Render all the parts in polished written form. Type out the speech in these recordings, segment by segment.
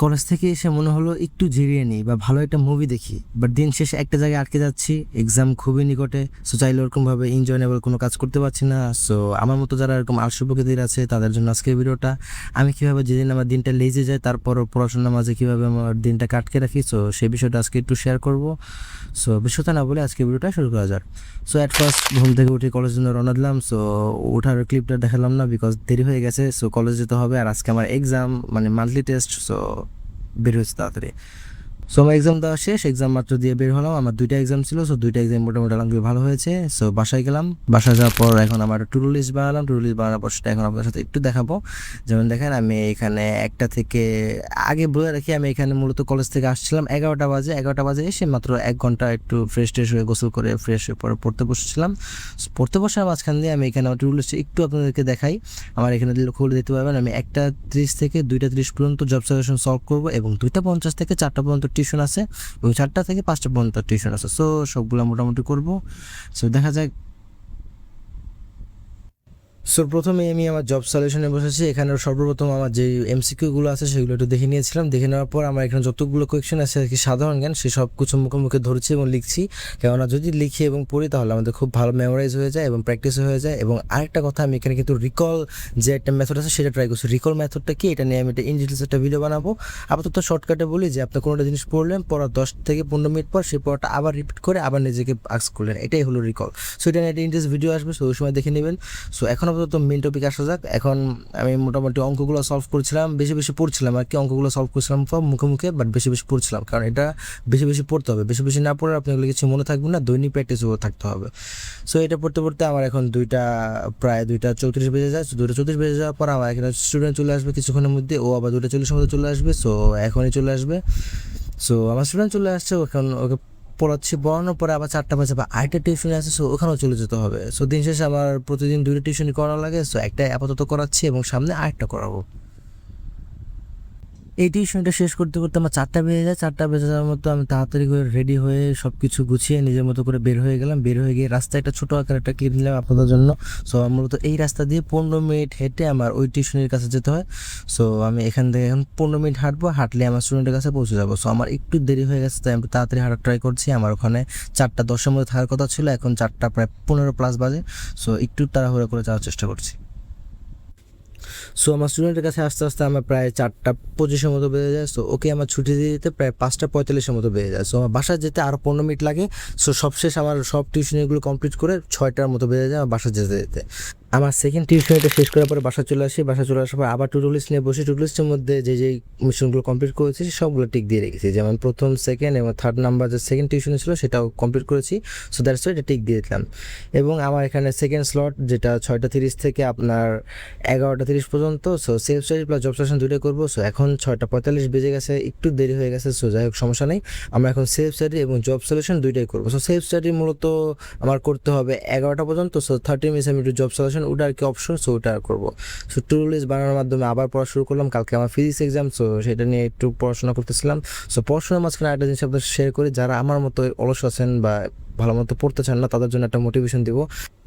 College থেকে এসে মনে হলো একটু জিরিয়ে নিই বা ভালো একটা মুভি দেখি, বাট দিন শেষে একটা জায়গায় আটকে যাচ্ছি, এক্সাম খুবই নিকটে। সো চাইলে ওরকমভাবে এনজয়েবল কোনো কাজ করতে পারছি না। সো আমার মতো যারা এরকম আলস্য প্রকৃতির আছে তাদের জন্য আজকের ভিডিওটা, আমি কীভাবে যেদিন আমার দিনটা লেজে যায় তারপরও পড়াশোনার মাঝে কীভাবে আমার দিনটা কাটকে রাখি, সো সেই বিষয়টা আজকে একটু শেয়ার করব। সো বিষয়টা না বলে আজকে ভিডিওটা শুরু করা যাক। সো অ্যাট ফার্স্ট ঘুম থেকে উঠে কলেজের জন্য রওনা দিলাম। সো ওঠার ক্লিপটা দেখালাম না বিকজ দেরি হয়ে গেছে। সো কলেজ যেতে হবে আর আজকে আমার এক্সাম, মানে মান্থলি টেস্ট। সো বের হয়েছে তাড়াতাড়ি। সো আমার এক্সাম দেওয়া শেষ, এক্সাম মাত্র দিয়ে বের হলাম। আমার দুইটা এক্সাম ছিল, সো দুইটা এক্সাম মোটামুটি আলহামদুলিল্লাহ ভালো হয়েছে। সো বাসায় গেলাম, বাসায় যাওয়ার পর এখন আমার টু ডু লিস্ট বানালাম। টু ডু লিস্ট বানানোর পর সেটা এখন আপনার সাথে একটু দেখাবো। যেমন দেখেন, আমি এখানে একটা থেকে আগে বলে রাখি, আমি এখানে মূলত কলেজ থেকে আসছিলাম 11টা বাজে এসে মাত্র 1 ঘন্টা একটু ফ্রেশ ট্রেশ হয়ে গোসল করে ফ্রেশ হয়ে পরে পড়তে বসেছিলাম। পড়তে বসার মাঝখান দিয়ে আমি এখানে আমার টু ডু লিস্টে একটু আপনাদেরকে দেখাই। আমার এখানে খুলে দিতে পারবেন, আমি 1টা 30 থেকে 2টা 30 পর্যন্ত জব সাজেশন সলভ করবো এবং 2টা 50 থেকে 4টা পর্যন্ত টিউশন আছে এবং 4টা থেকে 5টা পর্যন্ত টিউশন আছে। সো সবগুলো মোটামুটি করবো। সো দেখা যায়। সো প্রথমে আমি আমার জব সলিউশনে বসেছি। এখানে সর্বপ্রথম আমার যে এমসিকিউগুলো আছে সেগুলো একটু দেখে নিয়েছিলাম। দেখে নেওয়ার পর আমার এখানে যতগুলো কোয়েশ্চেন আছে আর কি সাধারণ জ্ঞান, সে সব কিছু মুখে মুখে ধরছি এবং লিখছি। কেননা যদি লিখি এবং পড়ি তাহলে আমাদের খুব ভালো মেমোরাইজ হয়ে যায় এবং প্র্যাকটিস হয়ে যায়। এবং আরেকটা কথা, আমি এখানে কিন্তু রিকল যে একটা মেথড আছে সেটা ট্রাই করছি। রিকল মেথডটা কি, এটা নিয়ে আমি একটা ইন ডিটেলস একটা ভিডিও বানাবো। আপাতত শর্টকাটে বলি যে আপনি কোনো একটা জিনিস পড়লেন, পড়ার 10 থেকে 15 মিনিট পর সেই পড়াটা আবার রিপিট করে আবার নিজেকে আস্ক করলেন, এটাই হলো রিকল। সো এটা নিয়ে একটা ইন্টারেস্ট ভিডিও আসবে, সো ওই সময় দেখে নেবেন। সো এখন আপাতত মেন টপিক আসা যাক। এখন আমি মোটামুটি অঙ্কগুলো সলভ করছিলাম, বেশি বেশি পড়ছিলাম আর কি। অঙ্কগুলো সলভ করছিলাম মুখে মুখে, বাট বেশি বেশি পড়ছিলাম, কারণ এটা বেশি বেশি পড়তে হবে। বেশি বেশি না পড়লে আপনার কিছু মনে থাকবে না, দৈনিক প্র্যাকটিসও থাকতে হবে। সো এটা পড়তে পড়তে আমার এখন প্রায় 2টা 34 বেজে যায়। 2টা 34 বেজে যাওয়ার পর আমার এখানে স্টুডেন্ট চলে আসবে কিছুক্ষণের মধ্যে, ও আবার 2টা 40 মধ্যে চলে আসবে। সো এখনই চলে আসবে। সো আমার স্টুডেন্ট চলে আসছে, এখন ওকে পড়াচ্ছি। পড়ানোর পরে আবার 4টা বাজে বা আরেকটা টিউশনে আছে, সো ওখানেও চলে যেতে হবে। সো দিন শেষে আমার প্রতিদিন 2টা টিউশনই করা লাগে। সো একটা আপাতত করাচ্ছি এবং সামনে আরেকটা করাবো। এই টিউশনটা শেষ করতে করতে আমার 4টা বেজে যায়। 4টা বেজে যাওয়ার মতো আমি তাড়াতাড়ি করে রেডি হয়ে সব কিছু গুছিয়ে নিজের মতো করে বের হয়ে গেলাম। বের হয়ে গিয়ে রাস্তায় একটা ছোটো আকার একটা ক্লিপ নিলাম আপনাদের জন্য। সো মূলত এই রাস্তা দিয়ে 15 মিনিট হেঁটে আমার ওই টিউশনের কাছে যেতে হয়। সো আমি এখান থেকে এখন 15 মিনিট হাঁটবো, হাঁটলে আমার স্টুডেন্টের কাছে পৌঁছে যাবো। সো আমার একটু দেরি হয়ে গেছে, তাই আমি তাড়াতাড়ি হাঁটার ট্রাই করছি। আমার ওখানে 4টা 10-এর মধ্যে থাকার কথা ছিল, এখন 4টা প্রায় 15+ বাজে। সো একটু তাড়াহুড়ো করে যাওয়ার চেষ্টা করছি। সো আমার স্টুডেন্টের কাছে আস্তে আস্তে আমার প্রায় 4টা 25-এর মতো বেজে যায়। সো ওকে আমার ছুটি দিয়ে দিতে প্রায় 5টা 45-এর মতো বেজে যায়। সো আমার বাসায় যেতে আরও 15 মিনিট লাগে। সো সবশেষ আমার সব টিউশনিগুলো কমপ্লিট করে 6টার মতো বেজে যায় আমার বাসায় যেতে যেতে। আমার সেকেন্ড টিউশনটা শেষ করার পরে বাসা চলে আসি। বাসা চলে আসার পর আবার টু ডু লিস্ট নিয়ে বসি। টু ডু লিস্টের মধ্যে যেই মিশনগুলো কমপ্লিট করেছি সবগুলো টিক দিয়ে রেখেছি। যেমন প্রথম, সেকেন্ড এবং থার্ড নাম্বার যে সেকেন্ড টিউশনে ছিল সেটাও কমপ্লিট করেছি। সো দ্যাটস ওয়াই এটা টিক দিয়ে দিলাম। এবং আমার এখানে সেকেন্ড স্লট যেটা 6টা 30 থেকে আপনার 11টা 30 পর্যন্ত। So self study plus job session দুটোই করবো। সো এখন 6টা 45 বেজে গেছে, একটু দেরি হয়ে গেছে। সো যাই হোক, সমস্যা নেই, আমরা এখন সেলফ স্টাডি এবং জব সলিউশন দুইটাই করবো। সো সেলফ স্টাডি মূলত আমার করতে হবে 11টা পর্যন্ত। সো 30 মিনিটস আমি একটু জব সলিউশন, ওটা আর কি অপশন, সো ওটা আর করবো। সো টু ডু লিস্ট বানানোর মাধ্যমে আবার পড়া শুরু করলাম। কালকে আমার ফিজিক্স এক্সাম, সো সেটা নিয়ে একটু পড়াশোনা করতেছিলাম। সো পড়াশোনার মাঝখানে একটা জিনিস আপনাদের শেয়ার করি, যারা আমার মতো অলস আছেন বা ভালো মতো পড়তে চান না তাদের জন্য একটা মোটিভেশন দিব।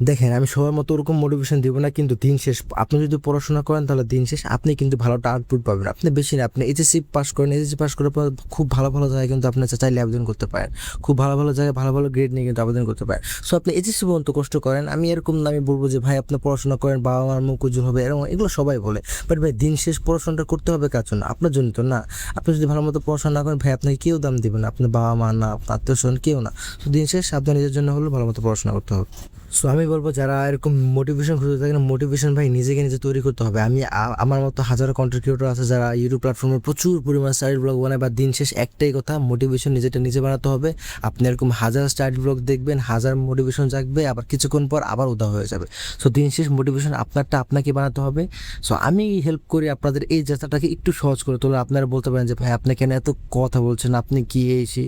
দেখেন, আমি সবার মতো ওরকম মোটিভেশন দিব না, কিন্তু দিন শেষ আপনি যদি পড়াশোনা করেন তাহলে দিন শেষ আপনি কিন্তু ভালো একটা আউটপুট পাবেন। আপনি বেশি না, আপনি এইচএসসি পাস করেন, এইচএসসি পাস করার পর খুব ভালো ভালো জায়গায় কিন্তু আপনি চাইলে আবেদন করতে পারেন। খুব ভালো ভালো জায়গায় ভালো ভালো গ্রেড নিয়ে কিন্তু আবেদন করতে পারেন। সো আপনি এইচএসসি পর্যন্ত কষ্ট করেন, আমি এরকম না আমি বলবো যে ভাই আপনি পড়াশোনা করেন বাবা মার মুখ উজ্জ্বল হবে, এরকম এগুলো সবাই বলে। বাট ভাই দিন শেষ পড়াশোনাটা করতে হবে কার জন্য? আপনার জন্য তো না। আপনি যদি ভালো মতো পড়াশোনা না করেন ভাই আপনাকে কেউ দাম দিবে না, আপনার বাবা মা না, আপনার আত্মীয় স্বজন কেউ না। তো দিন শেষ আপনার নিজের জন্য হলো ভালো মতো পড়াশোনা করতে হবে। সো আমি বলবো যারা এরকম মোটিভেশন খুঁজে থাকেন, মোটিভেশন ভাই নিজেকে নিজে তৈরি করতে হবে। আমি আমার মতো হাজারো কন্টেন্ট ক্রিয়েটর আছে যারা ইউটিউব প্ল্যাটফর্মে প্রচুর পরিমাণ স্টাডি ব্লগ বানায়, বা দিন শেষ একটাই কথা, মোটিভেশন নিজেটা নিজে বানাতে হবে। আপনি এরকম হাজার স্টাডি ব্লগ দেখবেন, হাজার মোটিভেশন জাগবে, আবার কিছুক্ষণ পর আবার উদা হয়ে যাবে। সো দিন শেষ মোটিভেশন আপনারটা আপনাকে বানাতে হবে। সো আমি হেল্প করি আপনাদের এই যাত্রাটাকে একটু সহজ করে তোলা। আপনারা বলতে পারেন যে ভাই আপনি কেন এত কথা বলছেন, আপনি কি এসে,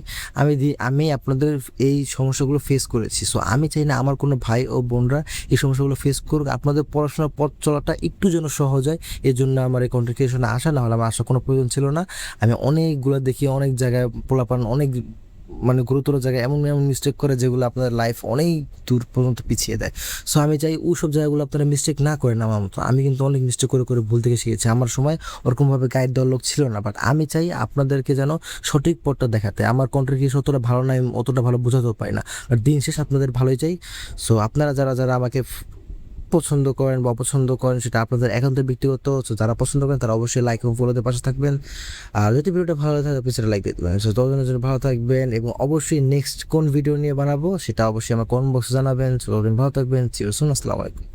আমি আপনাদের এই সমস্যাগুলো ফেস করেছি। সো আমি চাই না আমার কোনো ভাই ও বোনরা এই সমস্যাগুলো ফেস করুক, আপনাদের পড়াশোনার পথ চলাটা একটু যেন সহজ হয়। এই জন্য আমার এই কন্টেন্ট ক্রিয়েশনে আসা, না হলে আমার আসার কোনো প্রয়োজন ছিল না। আমি অনেকগুলো দেখি, অনেক জায়গায় পোলাপান অনেক মানে গুরুতর জায়গায় এমন এমন মিস্টেক করে যেগুলো আপনাদের লাইফ অনেক দূর পর্যন্ত পিছিয়ে দেয়। সো আমি চাই ওই সব জায়গাগুলো আপনারা মিস্টেক না করেন আমার মতো। আমি কিন্তু অনেক মিস্টেক করে করে ভুল থেকে শিখেছি। আমার সময় ওরকমভাবে গাইড দেওয়ার লোক ছিল না, বাট আমি চাই আপনাদেরকে যেন সঠিক পথটা দেখাতে। আমার কন্টেন্ট ক্রিয়েশন অতটা ভালো না, আমি অতটা ভালো বোঝাতেও পারি না, বাট দিন শেষ আপনাদের ভালোই চাই। সো আপনারা যারা যারা আমাকে পছন্দ করেন বা অপছন্দ করেন সেটা আপনাদের একান্ত ব্যক্তিগত। সো যারা পছন্দ করেন তারা অবশ্যই লাইক এবং ফলোতে পাশে থাকবেন। আর যদি ভিডিওটা ভালো থাকে আপনি সেটা লাইক দিয়ে দেবেন। সো ততদিনের জন্য ভালো থাকবেন, এবং অবশ্যই নেক্সট কোন ভিডিও নিয়ে বানাবো সেটা অবশ্যই আমার কমেন্ট বক্সে জানাবেন। সো ততদিন ভালো থাকবেন। চিরসুন, আসসালামু আলাইকুম।